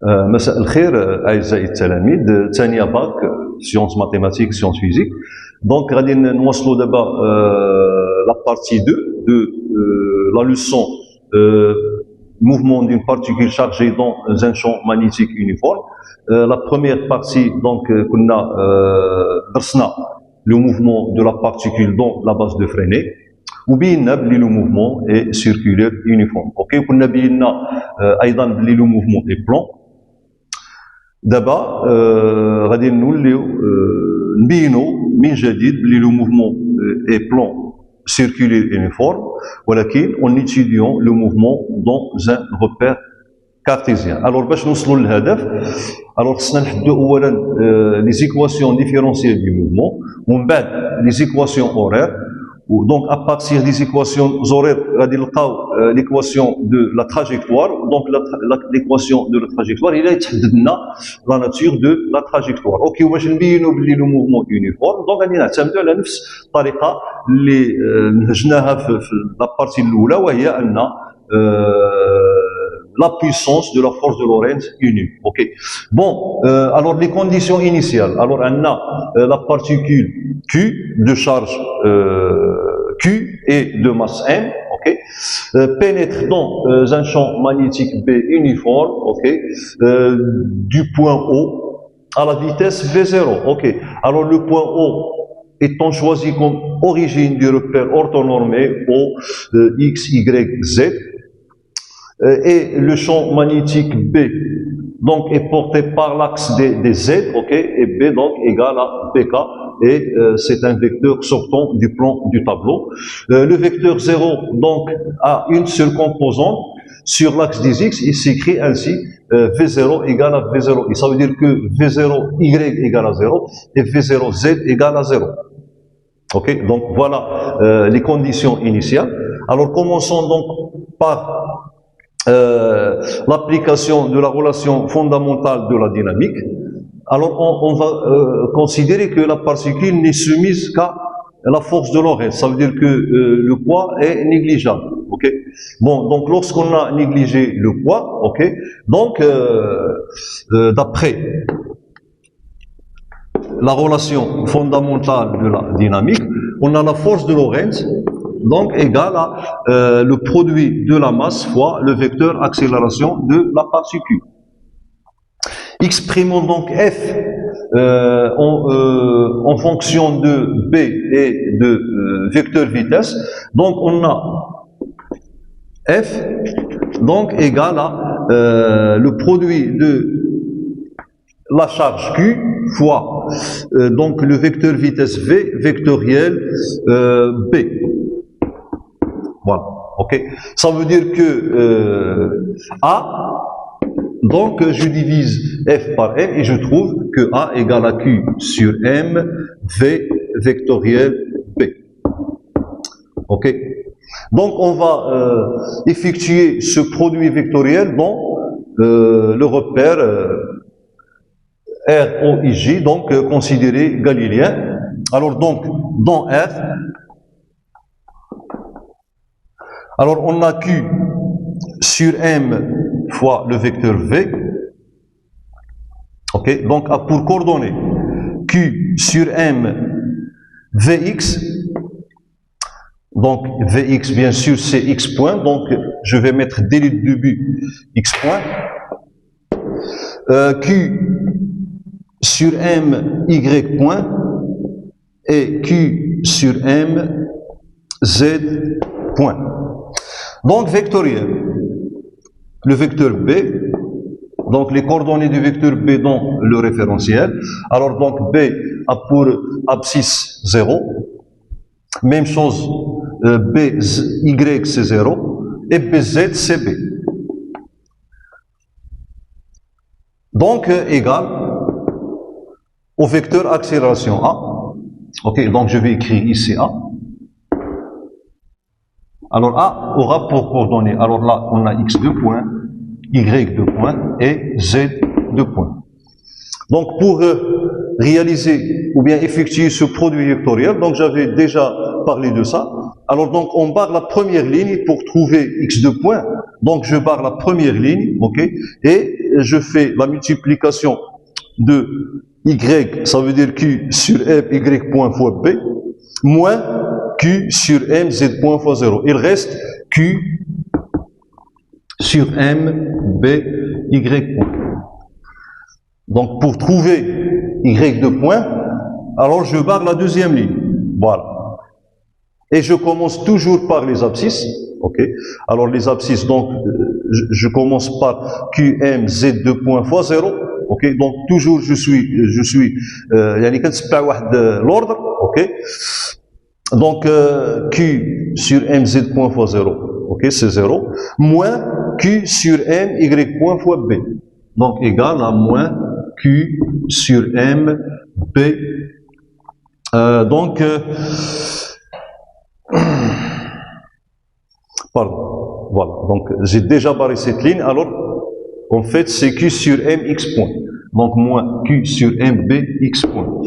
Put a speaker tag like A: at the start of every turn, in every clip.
A: مساء الخير أعزائي التلاميذ، ثانية باك سيونس ماتيماتيك سيونس فيزيك. دونك غادي نواصلوا دابا لا بارتي 2 de la leçon mouvement d'une particule chargée dans un champ magnétique uniforme. La première partie, donc كنا درسنا le mouvement de la particule dans la base de Freinet. وبينا بلي لو موفمون اي سيركولير يونيفورم. اوكي، وكنا بينا ايضا بلي لو موفمون اي بلون. دابا غادي نوليو نبينو من جديد بلي لو موفمون اي بلون سيركولير يونيفورم، ولكن اون étudiant لو موفمون دون ان repère كارتيزيان. الوغ باش نوصلوا للهدف، الوغ خصنا نحدو اولا لي زيكواسيون ديفيرونسيال دو موفمون، ومن بعد لي زيكواسيون اورير. Donc, à partir des équations horaires, l'équation de la trajectoire. Donc, l'équation de la trajectoire, il a établi la nature de la trajectoire. Ok, on va voir le mouvement uniforme. Donc, on va نعتمدوا على نفس الطريقة اللي نهجناها في la partie الأولى، وهي أن la puissance de la force de Lorentz unie. Ok. Bon, alors les conditions initiales. Alors, on a la particule Q de charge Q et de masse M. Ok. Pénètre dans un champ magnétique B uniforme. Ok. Du point O à la vitesse V0. Ok. Alors, le point O étant choisi comme origine du repère orthonormé O X, Y, Z. Et le champ magnétique B donc est porté par l'axe des Z, ok, et B donc égale à BK, et c'est un vecteur sortant du plan du tableau. Le vecteur 0 donc a une seule composante sur l'axe des X. Il s'écrit ainsi V0 égale à V0, et ça veut dire que V0 Y égale à 0 et V0 Z égale à 0. Ok, donc voilà les conditions initiales. Alors commençons donc par l'application de la relation fondamentale de la dynamique. Alors on va considérer que la particule n'est soumise qu'à la force de Lorentz. Ça veut dire que le poids est négligeable. Ok. Bon, donc lorsqu'on a négligé le poids, ok, donc d'après la relation fondamentale de la dynamique, on a la force de Lorentz donc égale à le produit de la masse fois le vecteur accélération de la particule. Exprimons donc F en fonction de B et de vecteur vitesse. Donc on a F donc égale à le produit de la charge Q fois donc le vecteur vitesse V vectoriel B. Voilà, ok. Ça veut dire que A, donc je divise F par M et je trouve que A égale à Q sur M V vectoriel B. Ok. Donc on va effectuer ce produit vectoriel dans le repère ROIJ, donc considéré galiléen. Alors donc dans R, alors on a Q sur M fois le vecteur V. Ok, donc pour coordonner Q sur M Vx. Donc Vx bien sûr c'est X point, donc je vais mettre dès le début X point. Q sur M Y point et Q sur M Z point. Donc vectoriel, le vecteur B, donc les coordonnées du vecteur B dans le référentiel. Alors donc B a pour abscisse 0, même chose BY c'est 0 et BZ c'est B. Donc égal au vecteur accélération A. Ok, donc je vais écrire ici A. Alors A aura pour coordonnées, alors là on a X 2 points, Y 2 points et Z 2 points. Donc pour réaliser ou bien effectuer ce produit vectoriel, donc j'avais déjà parlé de ça, Alors donc on barre la première ligne pour trouver x de point. Donc je barre la première ligne, ok, et je fais la multiplication de y, ça veut dire q sur m y point fois b, moins q sur m z point fois 0. Il reste q sur m b y point. Donc pour trouver y de point, alors je barre la deuxième ligne. Voilà. Et je commence toujours par les abscisses. Ok. Alors les abscisses, donc je commence par qm z de point fois 0. Ok. Donc toujours je suis يعني كنتبع واحد l'ordre. Ok. Donc q sur mz point fois 0. Ok, c'est 0. Moins q sur m y point fois b. Donc égal à moins q sur m b. Pardon, voilà, donc j'ai déjà barré cette ligne, alors en fait c'est q sur m x point, donc moins q sur m b x point.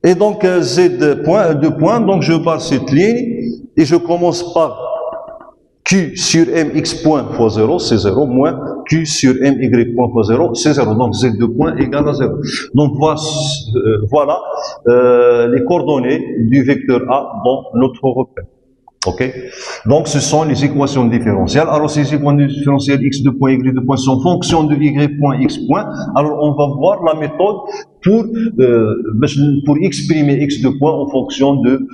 A: Et donc z point, 2 points, donc je barre cette ligne et je commence par q sur m x point fois 0, c'est 0, moins q sur m y point fois 0, c'est 0. Donc z2 point égale à 0. Donc voilà les coordonnées du vecteur A dans notre repère. Ok. Donc ce sont les équations différentielles. Alors ces équations différentielles x2 point y2 point sont fonction de y point x point. Alors on va voir la méthode pour exprimer x2 point en fonction de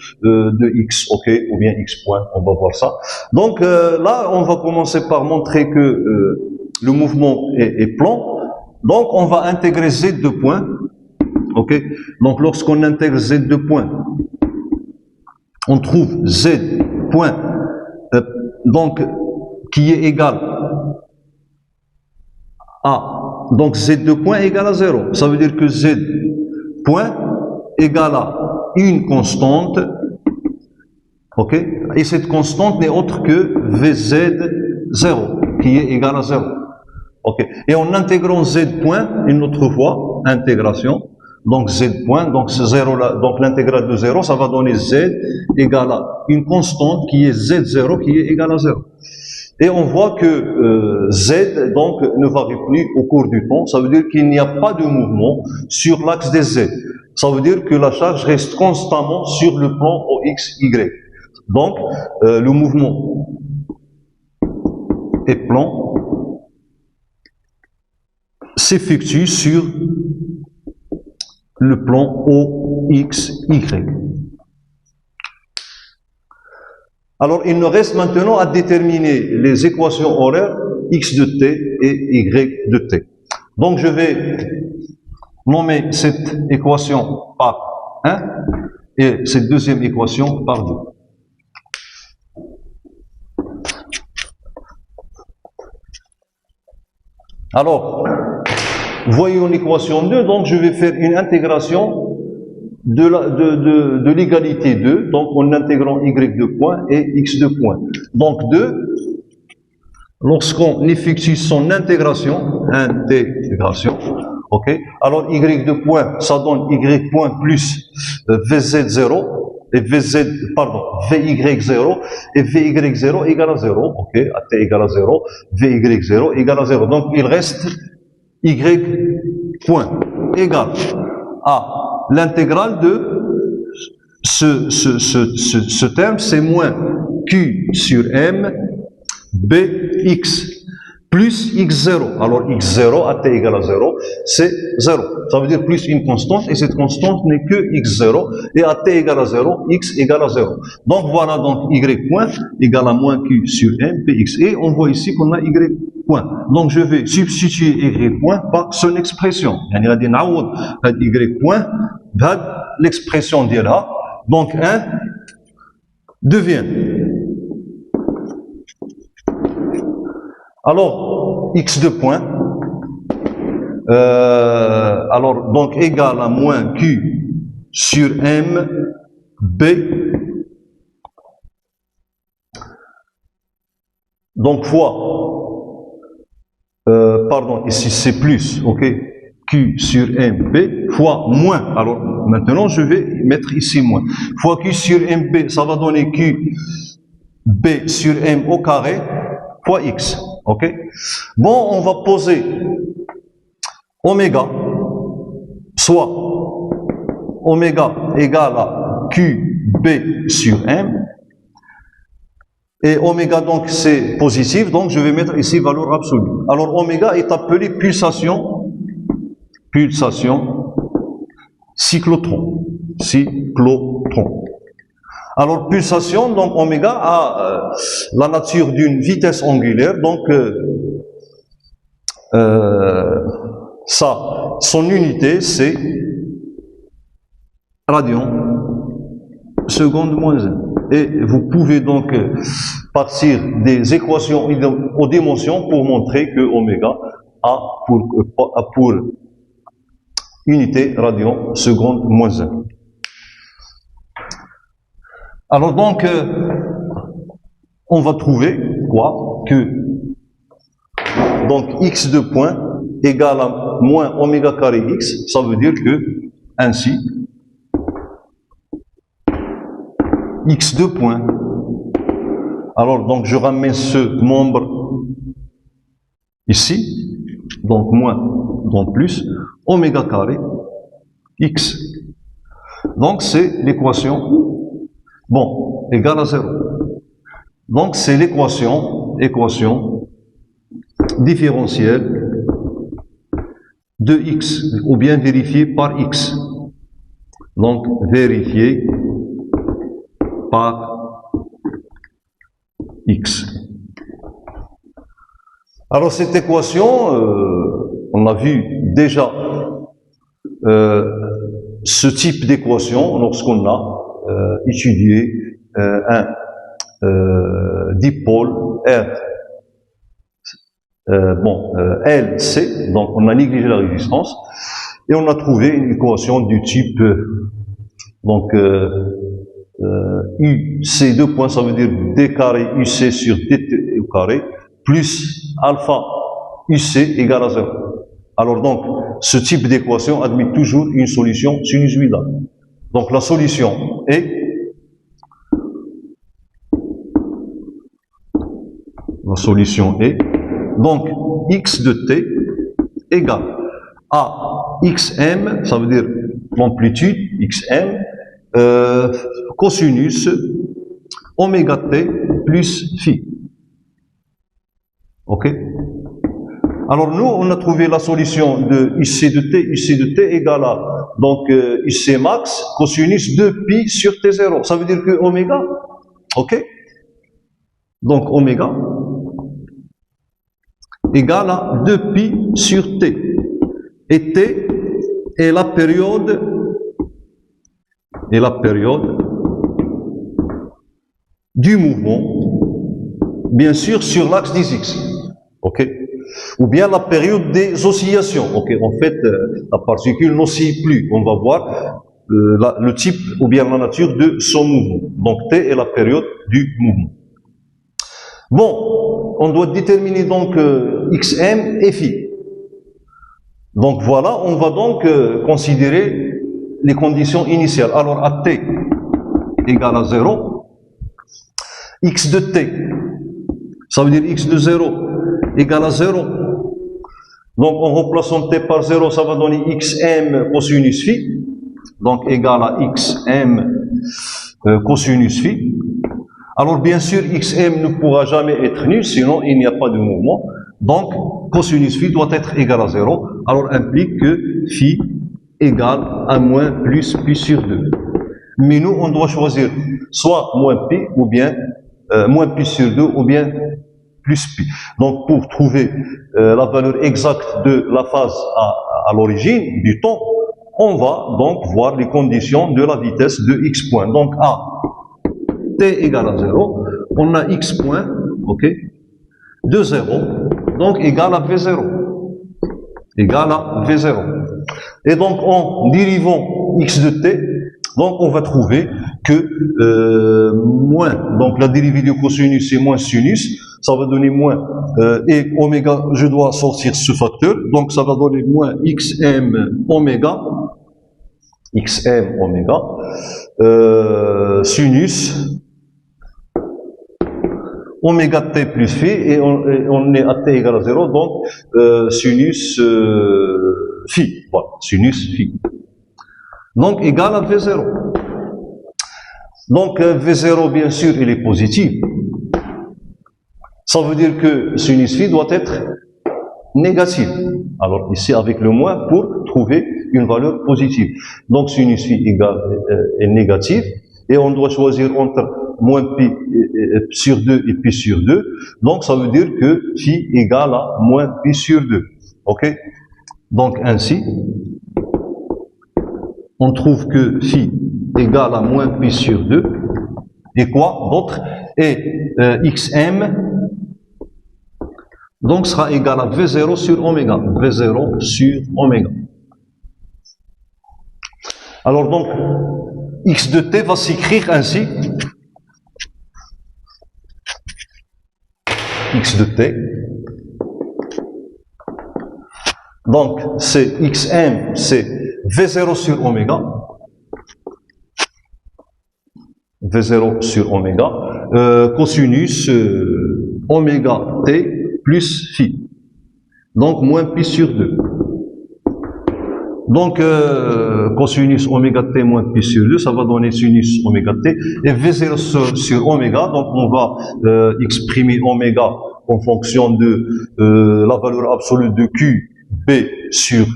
A: x, ok, ou bien x point. On va voir ça. Donc là on va commencer par montrer que le mouvement est plan. Donc on va intégrer z2 point. Ok. Donc lorsqu'on intègre z2 point, on trouve z point donc qui est égal à donc z2 point égale à 0. Ça veut dire que z point égale à une constante, ok, et cette constante n'est autre que vz0 qui est égal à 0. Ok. Et en intégrant z point une autre fois, intégration, donc z point, donc ce 0 là, donc l'intégrale de 0, ça va donner z égale à une constante qui est z0 qui est égale à 0. Et on voit que z donc ne varie plus au cours du temps, ça veut dire qu'il n'y a pas de mouvement sur l'axe des z. Ça veut dire que la charge reste constamment sur le plan OX, Y. Donc le mouvement est plan, s'effectue sur le plan OXY. Alors, il nous reste maintenant à déterminer les équations horaires x de t et y de t. Donc, je vais nommer cette équation par 1 et cette deuxième équation par 2. Alors, voyons l'équation 2, donc je vais faire une intégration de l'égalité 2, donc en intégrant y2 point et x2 point. Donc 2, lorsqu'on effectue son intégration, ok, alors y2 point, ça donne y point plus vz0, et vy0, et vy0 égale à 0, ok, at égale à 0, vy0 égale à 0. Donc il reste y point égale à l'intégrale de ce terme, c'est moins q sur m bx plus x0. Alors x0 à t égale à 0, c'est 0. Ça veut dire plus une constante, et cette constante n'est que x0, et à t égale à 0, x égale à 0. Donc voilà, donc y point égale à moins q sur m bx. Et on voit ici qu'on a y point. Donc je vais substituer y point par son expression. يعني غادي نعوض هاد y point بهاد l'expression ديالها. Donc 1 devient, alors x2 point, alors donc égal à moins q sur m b, donc fois pardon, ici c'est plus, ok, q sur mb fois moins. Alors maintenant je vais mettre ici moins, fois q sur mb, ça va donner q B sur M au carré fois X. Ok? Bon, on va poser oméga, soit oméga égale à QB sur M, et oméga donc c'est positif, donc je vais mettre ici valeur absolue. Alors oméga est appelé pulsation cyclotron. Alors pulsation, donc oméga a la nature d'une vitesse angulaire, donc son unité c'est radian seconde moins 1. Et vous pouvez donc partir des équations aux dimensions pour montrer que oméga a pour unité radian seconde moins 1. Alors donc, on va trouver quoi? Que donc x de point égale à moins oméga carré x, ça veut dire que ainsi x de point. Alors donc je ramène ce membre ici, donc moins, donc plus, oméga carré x. Donc c'est l'équation, bon, égale à 0. Donc c'est l'équation différentielle de x, ou bien vérifiée par x. Donc vérifiée par x. Alors cette équation, on a vu déjà ce type d'équation lorsqu'on a étudié un dipôle R. LC, donc on a négligé la résistance et on a trouvé une équation du type donc UC 2 points, ça veut dire D carré UC sur DT au carré plus alpha UC égale à 0. Alors donc ce type d'équation admet toujours une solution sinusoïdale. Donc la solution est donc x de t égale à xm, ça veut dire l'amplitude xm, cosinus oméga t plus phi. Ok? Alors nous, on a trouvé la solution de UC de t égale à donc UC max cosinus 2pi sur t0. Ça veut dire que oméga, ok? Donc oméga égale à 2pi sur t. Et t est la période du mouvement, bien sûr sur l'axe des x. Ok? Ou bien la période des oscillations. Ok, en fait, la particule n'oscille plus. On va voir le type ou bien la nature de son mouvement. Donc t est la période du mouvement. Bon, on doit déterminer donc xm et phi. Donc voilà, on va donc considérer les conditions initiales. Alors à t égale à 0, x de t, ça veut dire x de 0 égale à 0. Donc en remplaçant t par 0, ça va donner xm cosinus phi, donc égal à xm cosinus phi. Alors bien sûr, xm ne pourra jamais être nul, sinon il n'y a pas de mouvement. Donc cosinus phi doit être égal à 0, alors implique que phi égale à moins plus pi sur 2. Mais nous, on doit choisir soit moins pi, ou bien moins pi sur 2, ou bien plus pi. Donc pour trouver la valeur exacte de la phase à l'origine du temps, on va donc voir les conditions de la vitesse de x point. Donc à t égale à 0, on a x point, ok, de 0, donc égal à v0. Égal à v0. Et donc en dérivant x de t, donc on va trouver que moins, donc la dérivée du cosinus c'est moins sinus, ça va donner moins, et oméga, je dois sortir ce facteur, donc ça va donner moins xm oméga, sinus oméga t plus phi, et on est à t égale à 0, donc sinus phi, voilà, sinus phi. Donc égal à V0. Donc V0, bien sûr, il est positif. Ça veut dire que sinus phi doit être négatif. Alors ici, avec le moins, pour trouver une valeur positive. Donc sinus phi est négatif, et on doit choisir entre moins pi sur 2 et pi sur 2. Donc ça veut dire que phi égale à moins pi sur 2. Ok? Donc ainsi, on trouve que phi égale à moins pi sur 2. Et quoi d'autre? Et xm donc sera égal à V0 sur oméga. V0 sur oméga. Alors donc, x de t va s'écrire ainsi. X de t. Donc, c'est xm, c'est V0 sur oméga. V0 sur oméga. Cosinus oméga t plus phi. Donc, moins pi sur 2. Donc, cosinus oméga t moins pi sur 2, ça va donner sinus oméga t. Et V0 sur oméga, donc on va exprimer oméga en fonction de la valeur absolue de QB sur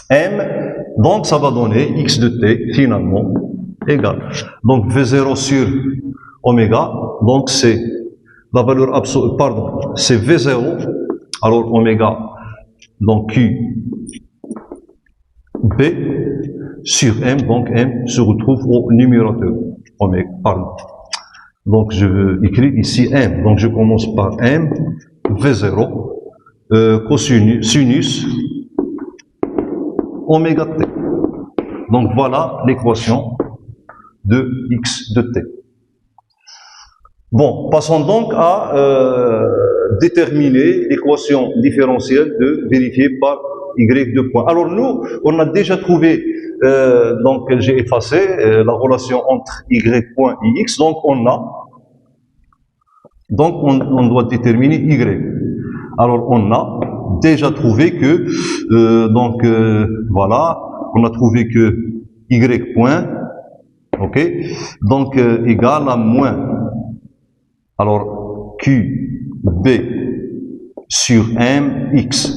A: M. Donc, ça va donner x de t, finalement, égal. Donc, V0 sur oméga, donc c'est la valeur absolue, pardon, c'est V0, alors oméga, donc Q, B, sur M, donc M se retrouve au numérateur, oméga, pardon. Donc je veux écrire ici M, donc je commence par M, V0, cosinus, sinus, oméga T. Donc voilà l'équation de x de T. Bon, passons donc à déterminer l'équation différentielle de vérifier par y2 point. Alors nous, on a déjà trouvé, donc j'ai effacé la relation entre y point et x, donc on doit déterminer y. Alors on a déjà trouvé que, voilà, on a trouvé que y point, ok, donc égal à moins. Alors, QB sur MX.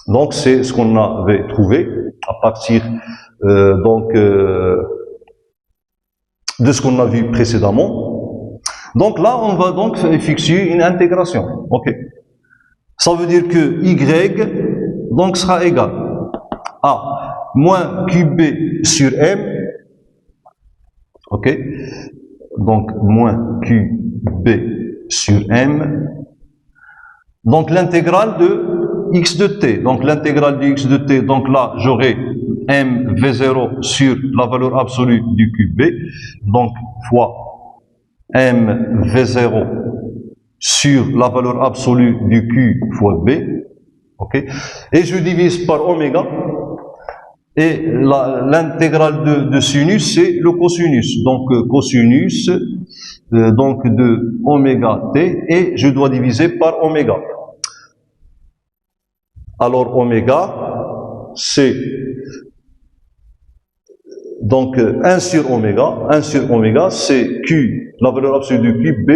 A: Donc, c'est ce qu'on avait trouvé à partir de ce qu'on a vu précédemment. Donc là, on va donc effectuer une intégration. Ok. Ça veut dire que Y donc sera égal à moins QB sur M. Ok. Donc, moins QB sur M. Donc, l'intégrale de x de t. Donc, l'intégrale de x de t, donc là, j'aurai M V0 sur la valeur absolue du QB. Donc, fois M V0 sur la valeur absolue du Q fois B. Ok. Et je divise par oméga. Et l'intégrale de sinus, c'est le cosinus. Donc, cosinus donc de oméga t, et je dois diviser par oméga. Alors, oméga, c'est donc 1 sur oméga, c'est Q, la valeur absolue du Q, B,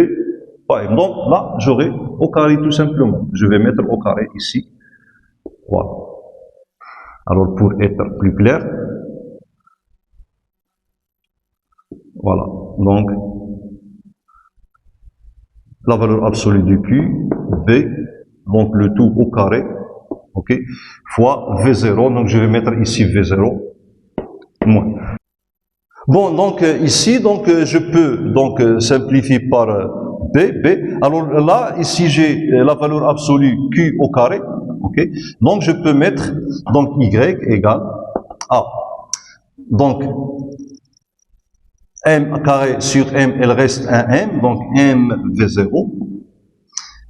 A: par M. Donc, là, j'aurai au carré tout simplement. Je vais mettre au carré ici. Voilà. Alors, pour être plus clair, voilà, donc, la valeur absolue du Q, B, donc le tout au carré, ok, fois V0, donc je vais mettre ici V0, moins. Bon, donc ici, donc je peux donc simplifier par B. Alors là, ici j'ai la valeur absolue Q au carré, ok. Donc je peux mettre donc Y égale A. Donc M carré sur M, elle reste un M, donc M V0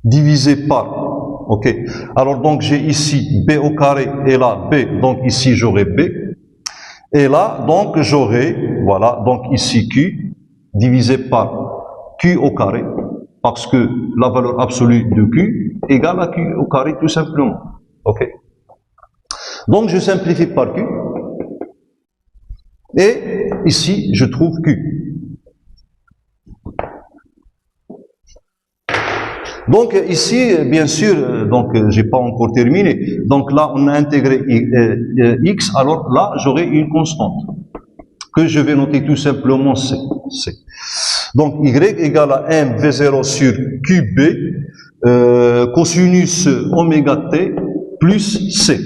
A: divisé par, ok. Alors donc j'ai ici B au carré et là B, donc ici j'aurai B. Et là, donc, j'aurai, voilà, donc ici Q, divisé par Q au carré, parce que la valeur absolue de Q égale à Q au carré tout simplement. Ok. Donc je simplifie par Q. Et ici, je trouve Q. Donc ici, bien sûr, donc j'ai pas encore terminé. Donc là, on a intégré X, alors là, j'aurai une constante que je vais noter tout simplement C. Donc Y égale à M V0 sur QB cosinus oméga T plus C.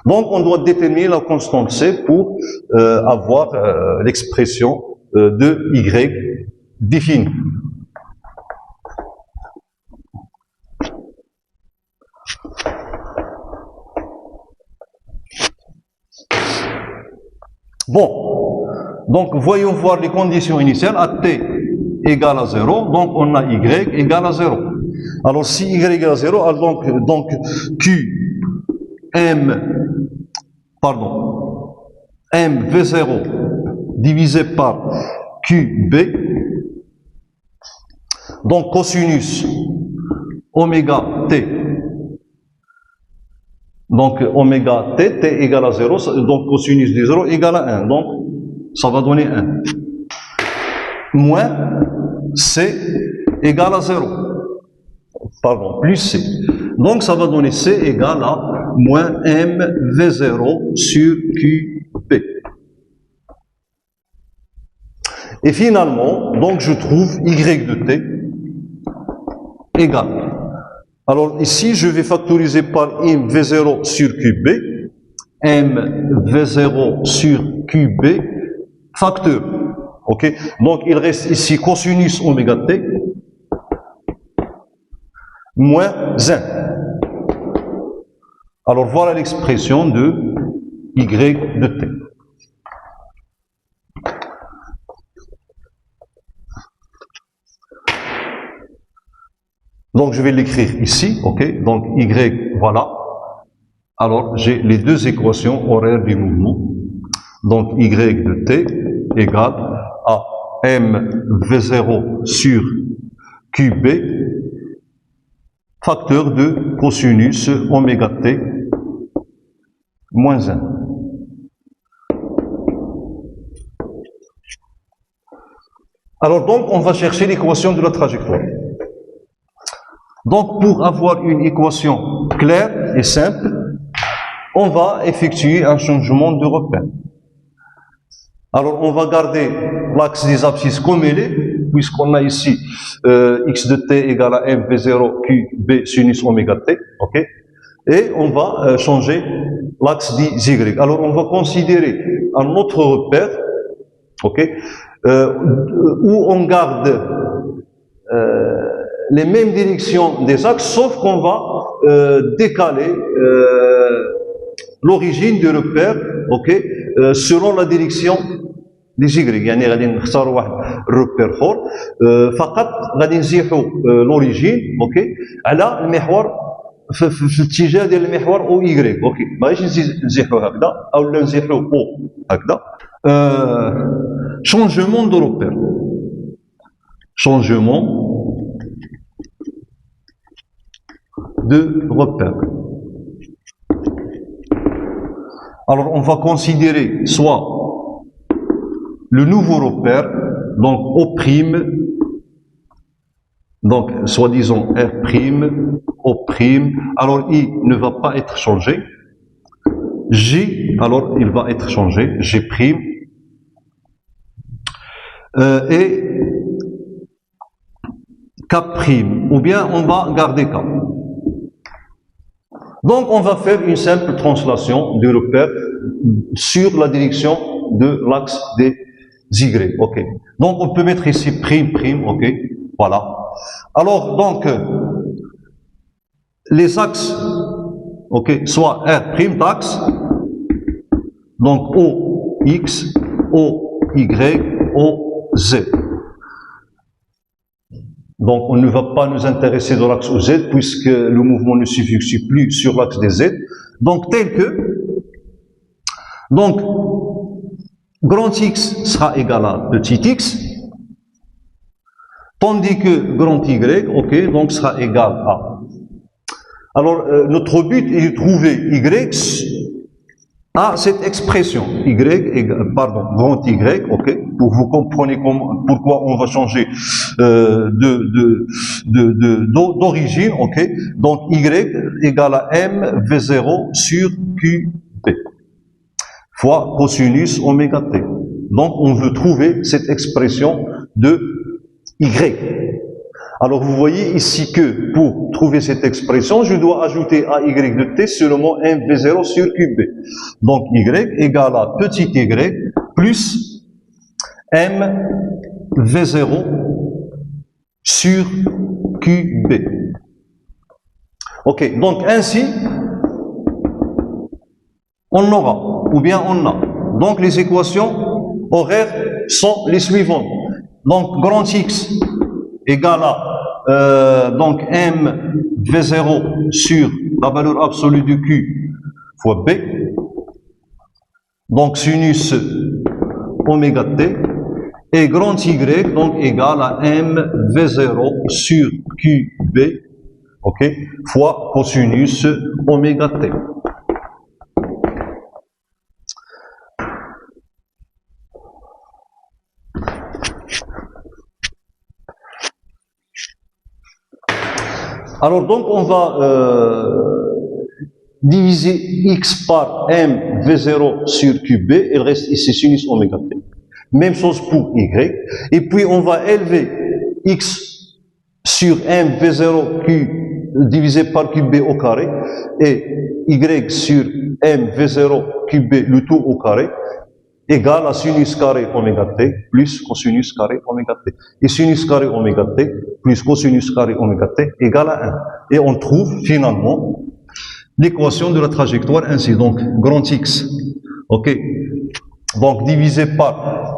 A: Donc on doit déterminer la constante C pour avoir l'expression de Y définie. Bon, donc voyons voir les conditions initiales à t égale à 0, donc on a y égale à 0. Alors si y égale à 0, alors donc q m, pardon, m v0 divisé par qb, donc cosinus oméga t, donc oméga t, t égale à 0, donc cosinus de 0 égale à 1, donc ça va donner 1. Moins c égale à 0, pardon, plus c. Donc ça va donner c égale à moins m v0 sur qb. Et finalement, donc je trouve y de t égale. Alors ici, je vais factoriser par m v0 sur qb, m v0 sur qb, facteur. Ok? Donc il reste ici cosinus oméga t moins 1. Alors voilà l'expression de y de t. Donc je vais l'écrire ici, ok? Donc y, voilà. Alors j'ai les deux équations horaires du mouvement. Donc y de t égale à m v0 sur qb, facteur de cosinus oméga t moins 1. Alors donc on va chercher l'équation de la trajectoire. Donc pour avoir une équation claire et simple, on va effectuer un changement de repère. Alors on va garder l'axe des abscisses comme il est, puisqu'on a ici x de t égale à m v0 qb sinus oméga t, ok? Et on va changer l'axe des y. Alors on va considérer un autre repère, ok? Où on garde les mêmes directions des axes, sauf qu'on va décaler l'origine du repère, ok, selon la direction des Y. يعني غادي نختاروا واحد الربير اخر فقط غادي نزيحوا l'origine، اوكي، على المحور في الاتجاه ديال المحور او Y، اوكي، ماغاديش نزيحوا هكذا او نزيحوا او هكذا. Changement de repère. Changement de repère. Alors on va considérer soit le nouveau repère, donc O', donc soi-disant R', O', alors I ne va pas être changé, J, alors il va être changé, G', et K', ou bien on va garder K. Donc on va faire une simple translation du repère sur la direction de l'axe des Y, ok. Donc on peut mettre ici prime, ok, voilà. Alors donc les axes, ok, soit R' d'axe, donc O, X, O, Y, O, Z. Donc on ne va pas nous intéresser de l'axe OZ puisque le mouvement ne s'effectue plus sur l'axe des Z. Donc tel que, donc grand X sera égal à petit x, Tandis que grand Y, ok, donc sera égal à. Alors, notre but est de trouver Y à cette expression. Grand Y, ok, pour vous compreniez pourquoi on va changer d'origine, ok. Donc, Y égale à M V0 sur QB fois cosinus oméga T. Donc, on veut trouver cette expression de Y. Alors, vous voyez ici que pour trouver cette expression, je dois ajouter à Y de T seulement MV0 sur QB. Donc, Y égale à petit y plus MV0 sur QB. Ok, donc ainsi, on aura, ou bien on a. Donc, les équations horaires sont les suivantes. Donc, grand X égale à donc M V0 sur la valeur absolue de Q fois B. Donc sinus oméga T. Et grand Y donc égale à M V0 sur QB, ok, fois cosinus oméga T. Alors donc on va diviser x par m v0 sur qb, il reste ici sinus oméga t. Même chose pour y, et puis on va élever x sur m v0 q divisé par qb au carré, et y sur m v0 qb le tout au carré, égale à sinus carré oméga t plus cosinus carré oméga t. Et sinus carré oméga t plus cosinus carré oméga t égale à 1. Et on trouve finalement l'équation de la trajectoire ainsi. Donc, grand X, ok, donc divisé par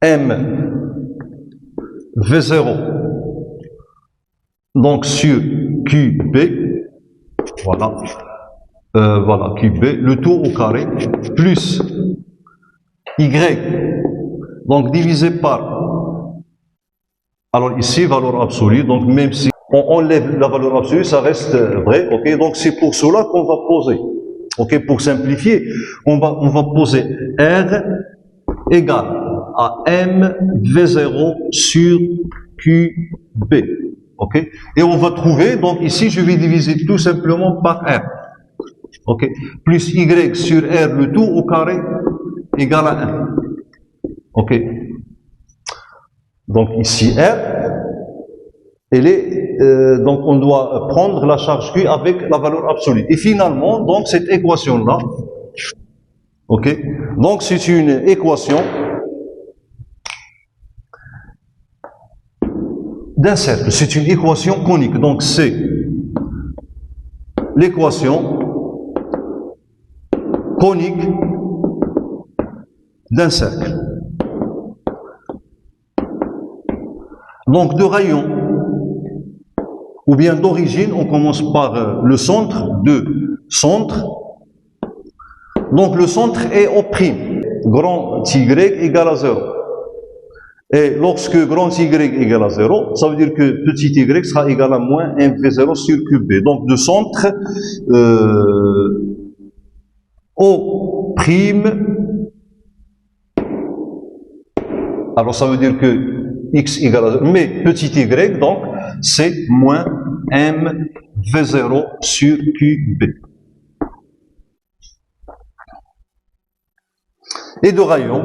A: M V0, donc sur QB, voilà. Voilà, QB, le tout au carré, plus Y, donc divisé par, alors ici, valeur absolue, donc même si on enlève la valeur absolue, ça reste vrai, ok, donc c'est pour cela qu'on va poser, ok, pour simplifier, on va poser R égale à M V0 sur QB, ok, et on va trouver, donc ici, je vais diviser tout simplement par R. Ok, plus y sur r le tout au carré égale à 1. Ok, donc ici r, elle est, donc on doit prendre la charge Q avec la valeur absolue. Et finalement, donc cette équation-là, ok, donc c'est une équation d'un cercle, c'est une équation conique. Donc c'est l'équation conique d'un cercle. Donc de rayon, ou bien d'origine, on commence par le centre, de centre. Donc le centre est au prime, grand Y égale à 0. Et lorsque grand Y égale à 0, ça veut dire que petit y sera égal à moins MV0 sur QB. Donc de centre au prime, alors ça veut dire que x égale à 0, mais petit y, donc c'est moins m v0 sur qb. Et de rayon,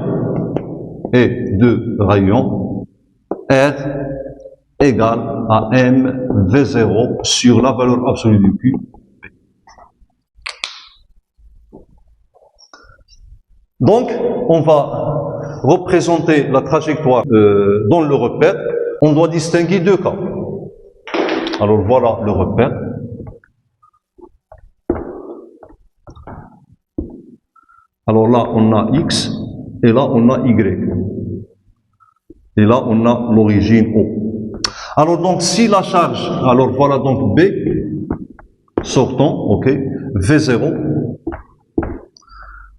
A: R égale à m v0 sur la valeur absolue du q. Donc, on va représenter la trajectoire dans le repère. On doit distinguer deux cas. Alors, voilà le repère. Alors là, on a X, et là, on a Y. Et là, on a l'origine O. Alors, donc, si la charge, alors voilà donc B, sortant, ok, V0.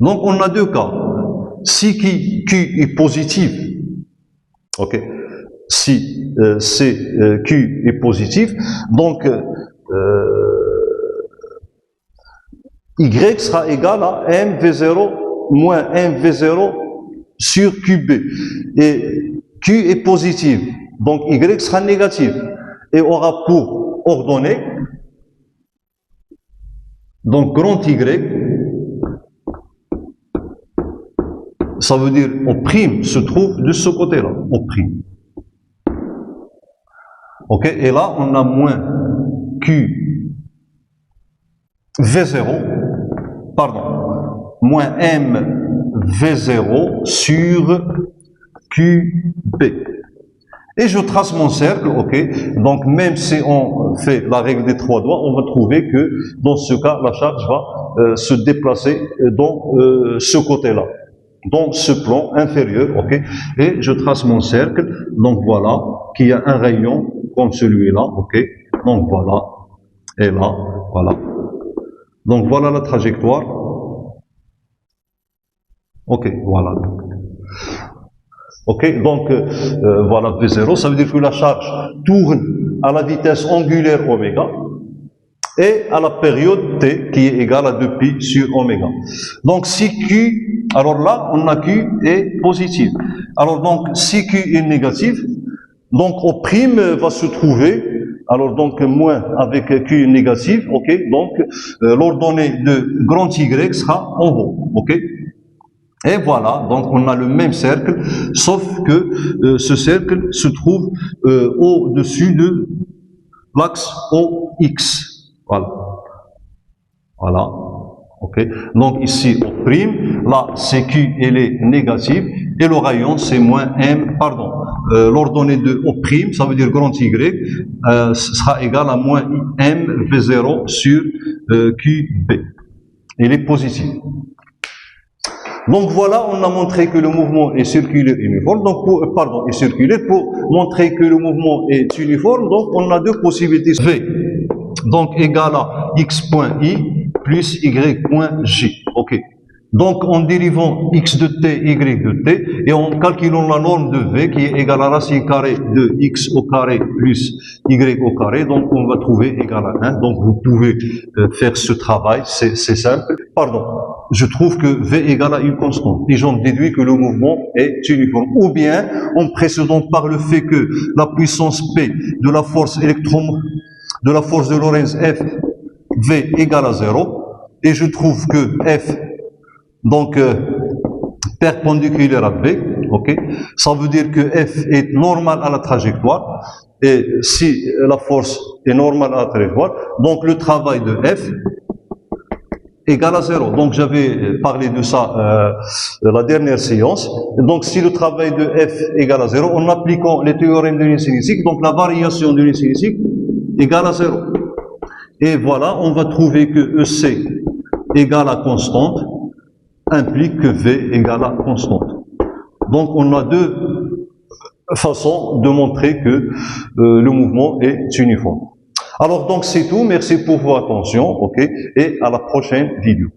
A: Donc, on a deux cas. si Q est positif, ok, si Q est positif, donc Y sera égal à MV0 moins MV0 sur QB. Et Q est positif, donc Y sera négatif et aura pour ordonnée, donc grand Y, ça veut dire au prime se trouve de ce côté-là, au prime. Ok, et là on a moins Q V0, pardon, moins M V0 sur QB. Et je trace mon cercle, ok. Donc même si on fait la règle des trois doigts, on va trouver que dans ce cas, la charge va se déplacer dans ce côté-là, dans ce plan inférieur, ok. Et je trace mon cercle, donc voilà, qu'il y a un rayon comme celui-là, ok. Donc voilà, et là, voilà. Donc voilà la trajectoire. Ok, voilà. Ok, donc voilà V0, ça veut dire que la charge tourne à la vitesse angulaire oméga et à la période t qui est égale à 2pi sur oméga. Donc si Q, alors là on a Q est positif. Alors donc si Q est négatif, donc au prime va se trouver, alors donc moins avec Q négatif, ok, donc l'ordonnée de grand Y sera en haut, ok. Et voilà, donc on a le même cercle, sauf que ce cercle se trouve au-dessus de l'axe OX. Voilà. Voilà. Ok. Donc ici, au prime, là, CQ, elle est négative, et le rayon, c'est moins M, pardon. L'ordonnée de O prime, ça veut dire grand Y, sera égal à moins M V0 sur QB. Il est positif. Donc voilà, on a montré que le mouvement est circulaire uniforme, donc est circulaire. Pour montrer que le mouvement est uniforme, donc on a deux possibilités. V, donc égal à x point I plus y point J. Ok. Donc en dérivant x de t, y de t, et en calculant la norme de V qui est égale à racine carrée de x au carré plus y au carré, donc on va trouver égal à 1. Donc vous pouvez faire ce travail, c'est simple. Pardon, je trouve que V égale à une constante, et j'en déduis que le mouvement est uniforme. Ou bien, en précédant par le fait que la puissance P de la force de Lorentz F, V égale à 0, et je trouve que F, donc perpendiculaire à V, ok, ça veut dire que F est normal à la trajectoire, et si la force est normale à la trajectoire, donc le travail de F égale à 0. Donc j'avais parlé de ça la dernière séance. Donc si le travail de F égale à 0, en appliquant les théorèmes de l'insinétique, donc la variation de l'insinétique égale à 0. Et voilà, on va trouver que EC égale à constante implique que V égale à constante. Donc on a deux façons de montrer que le mouvement est uniforme. Alors donc c'est tout, merci pour votre attention, ok, et à la prochaine vidéo.